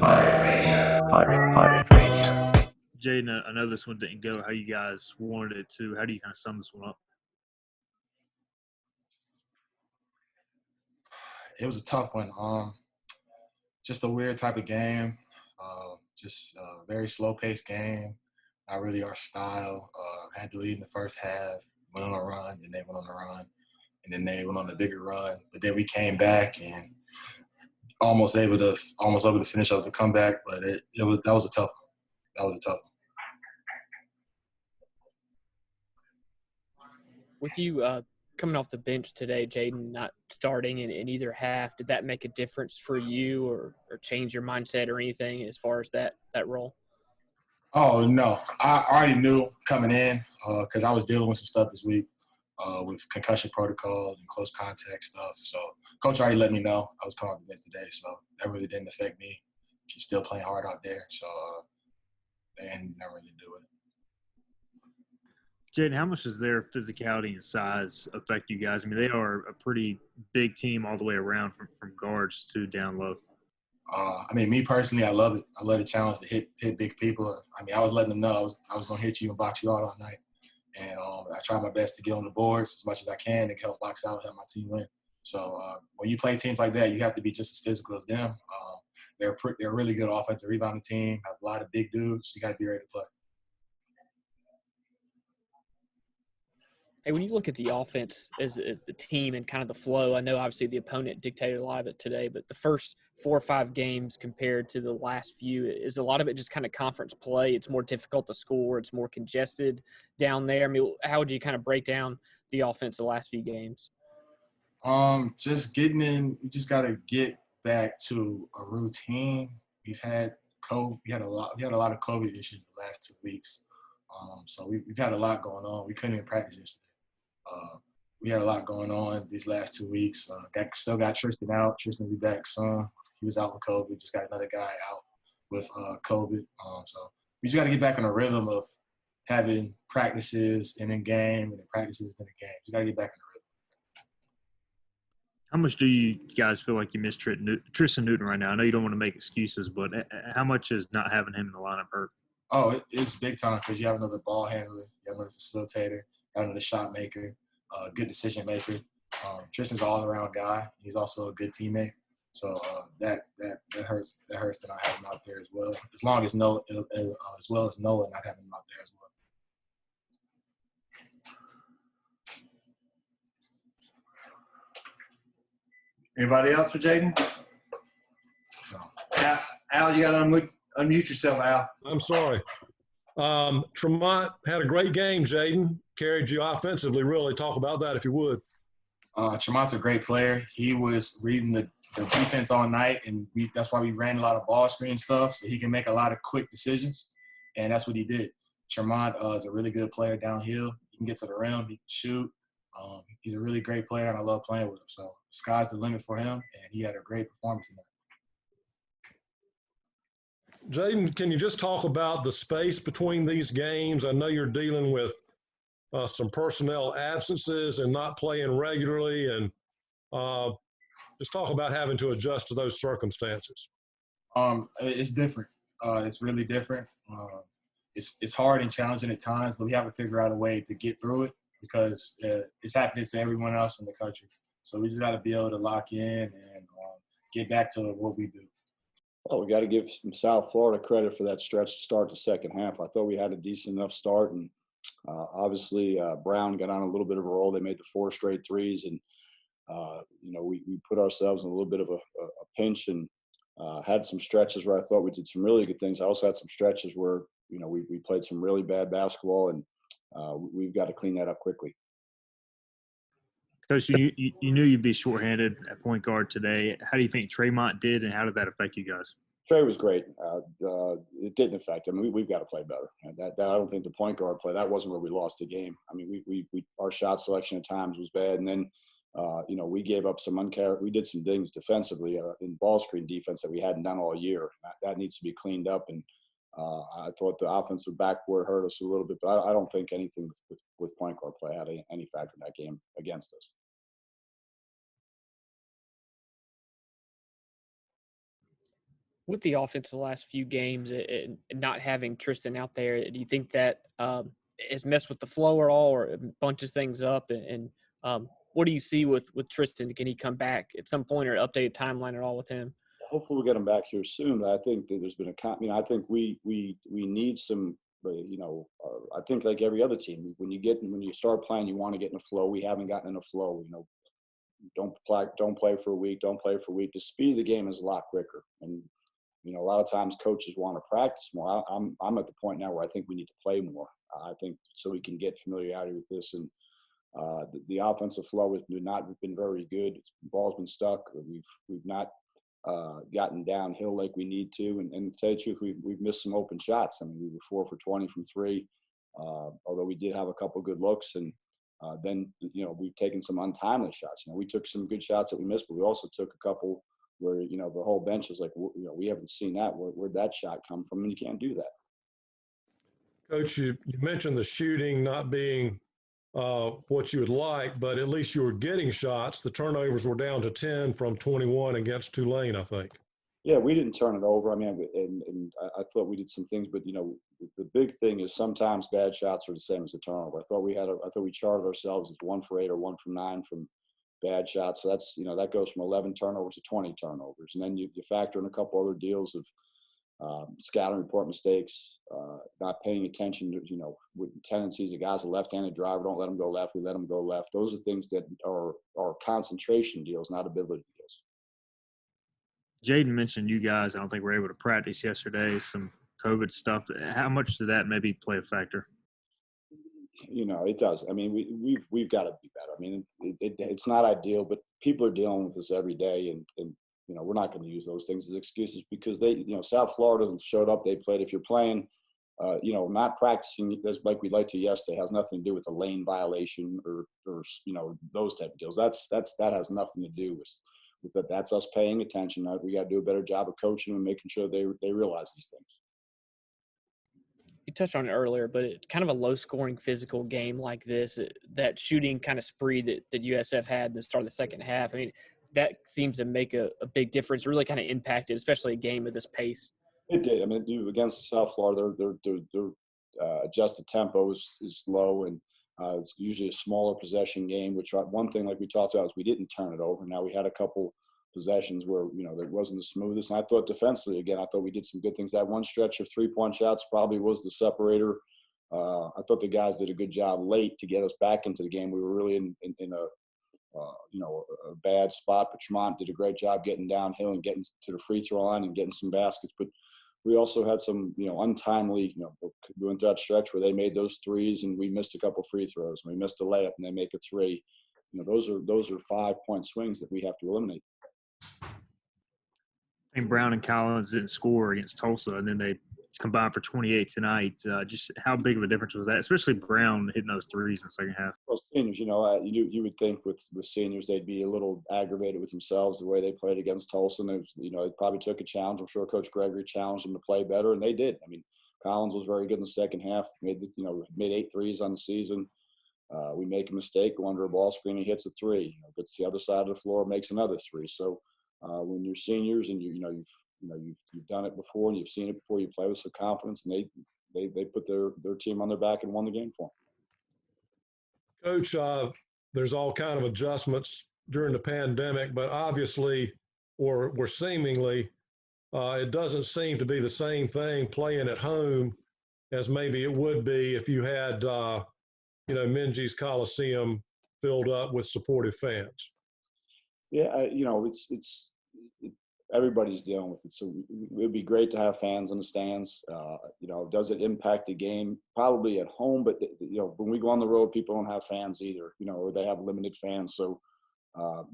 Pirate Radio. Jayden, I know this one didn't go how you guys wanted it to. How do you kind of sum this one up? It was a tough one. Just a weird type of game. Just a very slow-paced game. Not really our style. Had to lead in the first half. Went on a run, then they went on a run, and then they went on a bigger run. But then we came back and almost able to finish up the comeback. But that was a tough one. That was a tough one. With you coming off the bench today, Jayden, not starting in either half, did that make a difference for you or change your mindset or anything as far as that role? Oh, no. I already knew coming in because I was dealing with some stuff this week with concussion protocols and close contact stuff. So Coach already let me know I was coming off the bench today, so that really didn't affect me. She's still playing hard out there, so they didn't really do it. Jayden, how much does their physicality and size affect you guys? I mean, they are a pretty big team all the way around from guards to down low. Me personally, I love it. I love the challenge to hit big people. I was letting them know I was going to hit you and box you out all night. And I try my best to get on the boards as much as I can and help box out and help my team win. So when you play teams like that, you have to be just as physical as them. They're a really good offensive rebounding team, have a lot of big dudes. You got to be ready to play. Hey, when you look at the offense as the team and kind of the flow, I know obviously the opponent dictated a lot of it today, but the first 4 or 5 games compared to the last few, is a lot of it just kind of conference play? It's more difficult to score. It's more congested down there. I mean, how would you kind of break down the offense the last few games? Just getting in, we just got to get back to a routine. We had a lot of COVID issues the last 2 weeks. So we've had a lot going on. We couldn't even practice yesterday. We had a lot going on these last 2 weeks. Still got Tristan out. Tristan will be back soon. He was out with COVID. Just got another guy out with COVID. So we just got to get back in a rhythm of having practices and in game and then practices in the game. Just got to get back in the rhythm. How much do you guys feel like you miss Tristan Newton right now? I know you don't want to make excuses, but how much is not having him in the lineup hurt? Oh, it's big time because you have another ball handler, you have another facilitator, you have another shot maker, good decision maker. Tristan's an all-around guy. He's also a good teammate. So that hurts. That hurts to not have him out there as well. As well as Noah not having him out there as well. Anybody else for Jayden? No. Al, you got to unmute yourself, Al. I'm sorry. Tremont had a great game, Jayden. Carried you offensively, really. Talk about that if you would. Tremont's a great player. He was reading the defense all night, and that's why we ran a lot of ball screen stuff so he can make a lot of quick decisions, and that's what he did. Tremont is a really good player downhill. He can get to the rim. He can shoot. He's a really great player, and I love playing with him. So the sky's the limit for him, and he had a great performance tonight. Jayden, can you just talk about the space between these games? I know you're dealing with some personnel absences and not playing regularly, and just talk about having to adjust to those circumstances. It's different. It's really different. It's hard and challenging at times, but we have to figure out a way to get through it because it's happening to everyone else in the country. So we just got to be able to lock in and get back to what we do. Well, we got to give some South Florida credit for that stretch to start the second half. I thought we had a decent enough start, and obviously Brown got on a little bit of a roll. They made the 4 straight threes, and we put ourselves in a little bit of a pinch and had some stretches where I thought we did some really good things. I also had some stretches where we played some really bad basketball, and we've got to clean that up quickly. Coach, you knew you'd be shorthanded at point guard today. How do you think Tremont did, and how did that affect you guys? Trey was great. It didn't affect him. We've got to play better. And that I don't think the point guard play, that wasn't where we lost the game. I mean, our shot selection at times was bad, and then we gave up we did some things defensively in ball screen defense that we hadn't done all year. That needs to be cleaned up, and I thought the offensive backboard hurt us a little bit, but I don't think anything with point guard play had any factor in that game against us. With the offense the last few games and not having Tristan out there, do you think that has messed with the flow at all, or it bunches things up? What do you see with Tristan? Can he come back at some point, or update timeline at all with him? Hopefully we'll get him back here soon. I think that there's been I think we need some, I think like every other team, when you start playing, you want to get in a flow. We haven't gotten in a flow. Don't play for a week. Don't play for a week. The speed of the game is a lot quicker, and a lot of times coaches want to practice more. I'm at the point now where I think we need to play more. I think so we can get familiarity with this, and the offensive flow has not been very good. The ball's been stuck. We've not gotten downhill like we need to, and to tell you the truth, we've missed some open shots. I mean, we were 4 for 20 from 3, although we did have a couple good looks, and then we've taken some untimely shots. We took some good shots that we missed, but we also took a couple where the whole bench is like, we haven't seen that. Where'd that shot come from? And you can't do that. Coach, you mentioned the shooting not being what you would like, but at least you were getting shots. The turnovers were down to 10 from 21 against Tulane, I think. Yeah, we didn't turn it over. I mean, and I thought we did some things, but the big thing is sometimes bad shots are the same as the turnover. I thought we charted ourselves as 1 for 8 or 1 from 9 from bad shots. So that's that goes from 11 turnovers to 20 turnovers, and then you factor in a couple other deals of scouting report mistakes, not paying attention to with tendencies of guys. A left-handed driver, don't let them go left. We let them go left. Those are things that are concentration deals, not ability deals. Jayden mentioned you guys, I don't think were able to practice yesterday, some COVID stuff. How much did that maybe play a factor? It does. I mean, we've got to be better. I mean, it's not ideal, but people are dealing with this every day, and we're not going to use those things as excuses because South Florida showed up, they played. If you're playing, not practicing like we'd like to yesterday has nothing to do with a lane violation or those type of deals. That has nothing to do with that. That's us paying attention. We got to do a better job of coaching and making sure they realize these things. You touched on it earlier, but it's kind of a low-scoring physical game like this, that shooting kind of spree that USF had at the start of the second half. I mean, that seems to make a big difference, really kind of impacted, especially a game of this pace. It did. I mean, against South Florida, their adjusted tempo is low, and it's usually a smaller possession game, which one thing like we talked about is we didn't turn it over. Now, we had a couple possessions where, that wasn't the smoothest. And I thought defensively, again, I thought we did some good things. That one stretch of 3-point shots probably was the separator. I thought the guys did a good job late to get us back into the game. We were really in a bad spot, but Tremont did a great job getting downhill and getting to the free throw line and getting some baskets. But we also had some, untimely, we went through that stretch where they made those threes and we missed a couple free throws. We missed a layup and they make a 3. Those are 5-point swings that we have to eliminate. I think Brown and Collins didn't score against Tulsa, and then they combined for 28 tonight. Just how big of a difference was that, especially Brown hitting those threes in the second half? Well, seniors, you would think with seniors they'd be a little aggravated with themselves the way they played against Tulsa. And it probably took a challenge. I'm sure Coach Gregory challenged them to play better, and they did. I mean, Collins was very good in the second half. Made 8 threes on the season. We make a mistake, go under a ball screen, he hits a 3. Gets to the other side of the floor, makes another 3. So when you're seniors and you've done it before and you've seen it before, you play with some confidence, and they put their team on their back and won the game for them. Coach, there's all kind of adjustments during the pandemic, but obviously or seemingly it doesn't seem to be the same thing playing at home as maybe it would be if you had Minges Coliseum filled up with supportive fans. Yeah, everybody's dealing with it. So it would be great to have fans in the stands. Does it impact the game? Probably at home, but when we go on the road, people don't have fans either. Or they have limited fans. So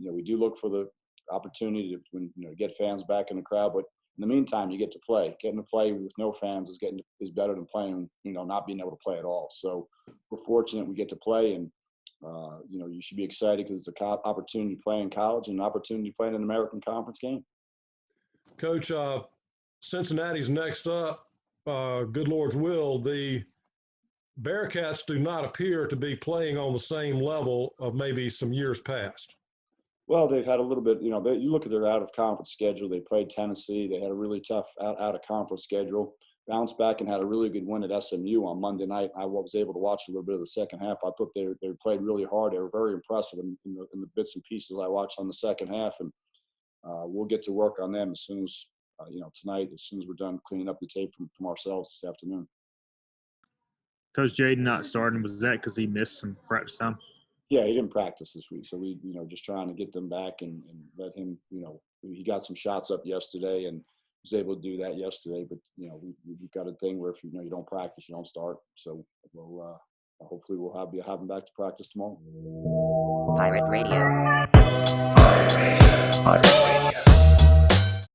we do look for the opportunity to get fans back in the crowd. But in the meantime, you get to play. Getting to play with no fans is better than playing. Not being able to play at all. So we're fortunate we get to play, and you should be excited because it's an opportunity to play in college and an opportunity to play in an American Conference game. Coach, Cincinnati's next up. Good Lord's will. The Bearcats do not appear to be playing on the same level of maybe some years past. Well, they've had a little bit, you know, you look at their out-of-conference schedule. They played Tennessee. They had a really tough out-of-conference schedule. Bounced back and had a really good win at SMU on Monday night. I was able to watch a little bit of the second half. I thought they played really hard. They were very impressive in the bits and pieces I watched on the second half. And we'll get to work on them as soon as, tonight, as soon as we're done cleaning up the tape from ourselves this afternoon. Coach Jayden not starting, was that because he missed some practice time? Yeah, he didn't practice this week. So we, just trying to get them back and let him, he got some shots up yesterday and was able to do that yesterday. But, we've got a thing where if you don't practice, you don't start. So we'll hopefully we'll have him back to practice tomorrow. Pirate Radio. Pirate Radio.